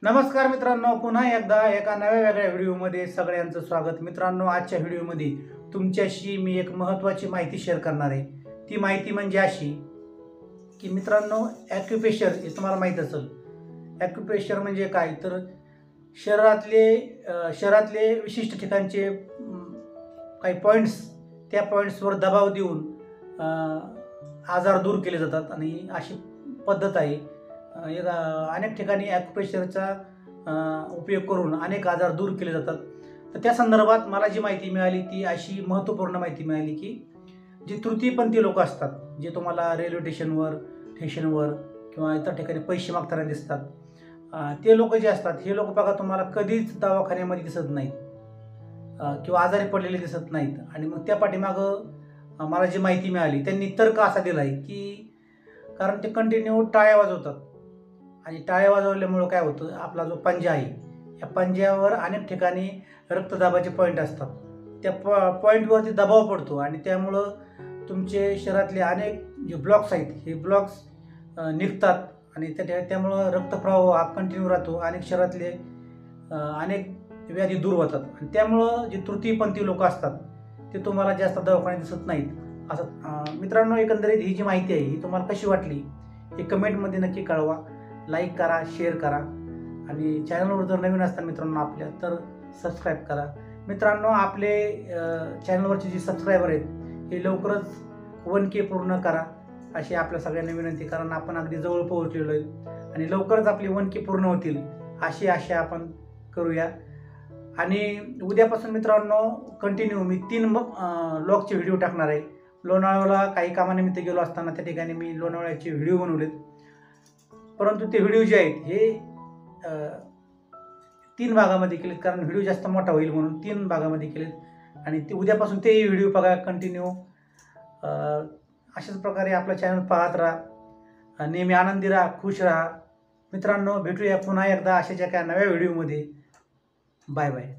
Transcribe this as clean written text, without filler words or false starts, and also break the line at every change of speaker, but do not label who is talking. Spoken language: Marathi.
नमस्कार मित्रांनो, पुन्हा एकदा एका नव्या वेगळ्या व्हिडिओमध्ये सगळ्यांचं स्वागत। मित्रांनो, आजच्या व्हिडिओमध्ये तुमच्याशी मी एक महत्त्वाची माहिती शेअर करणार आहे। ती माहिती म्हणजे अशी की मित्रांनो, ॲक्युप्रेशर हे तुम्हाला माहीत असेल। ॲक्युप्रेशर म्हणजे काय, तर शरीरातले विशिष्ट ठिकाणचे काही पॉईंट्स, त्या पॉईंट्सवर दबाव देऊन आजार दूर केले जातात आणि अशी पद्धत आहे। अनेक ठिकाणी ॲक्युप्रेशरचा उपयोग करून अनेक आजार दूर केले जातात। तर त्या संदर्भात मला जी माहिती मिळाली ती अशी महत्त्वपूर्ण माहिती मिळाली की जे तृतीयपंथी लोक असतात, जे तुम्हाला रेल्वे स्टेशनवर किंवा इतर ठिकाणी पैसे मागताना दिसतात, ते लोक जे असतात, हे लोक बघा तुम्हाला कधीच दवाखान्यामध्ये दिसत नाहीत किंवा आजारी पडलेले दिसत नाहीत। आणि मग त्या पाठीमागं मला जी माहिती मिळाली त्यांनी तर्क असा दिला आहे की कारण ते कंटिन्यू टाळ्या वाजवतात आणि टाळ्या वाजवल्यामुळं काय होतं, आपला जो पंजा आहे या पंज्यावर अनेक ठिकाणी रक्तदाबाचे पॉईंट असतात। त्या पॉईंटवरती दबाव पडतो आणि त्यामुळं तुमचे शरीरातले अनेक जे ब्लॉक्स आहेत हे ब्लॉक्स निघतात आणि त्यामुळं रक्तप्रवाह हा कंटिन्यू राहतो। अनेक शरीरातले अनेक व्याधी दूर होतात आणि त्यामुळं जे तृतीयपंथी लोक असतात ते तुम्हाला जास्त दवाखान्यात दिसत नाहीत असं। मित्रांनो, एकंदरीत ही जी माहिती आहे ही तुम्हाला कशी वाटली हे कमेंटमध्ये नक्की कळवा। लाईक करा, शेअर करा आणि चॅनलवर जर नवीन असतात मित्रांनो आपल्या तर सबस्क्राईब करा। मित्रांनो, आपले चॅनलवरचे जे सबस्क्रायबर आहेत हे लवकरच 1K पूर्ण करा अशी आपल्या सगळ्यांना विनंती, कारण आपण अगदी जवळ पोहोचलेलो आहे आणि लवकरच आपली 1K पूर्ण होतील अशी आशा आपण करूया। आणि उद्यापासून मित्रांनो कंटिन्यू मी 3 व्लॉगचे व्हिडिओ टाकणार आहे। लोणावळ्याला काही कामानिमित्त गेलो असताना त्या ठिकाणी मी लोणावळ्याचे व्हिडिओ बनवलेत, परंतु ते व्हिडिओ जे आहेत हे 3 भागामध्ये केलेत, कारण व्हिडिओ जास्त मोठा होईल म्हणून 3 भागामध्ये केलेत। आणि ते उद्यापासून तेही व्हिडिओ बघा कंटिन्यू। अशाच प्रकारे आपला चॅनल पाहत राहा, नेहमी आनंदी राहा, खुश राहा। मित्रांनो, भेटूया पुन्हा एकदा अशाच एका नव्या व्हिडिओमध्ये। Bye bye.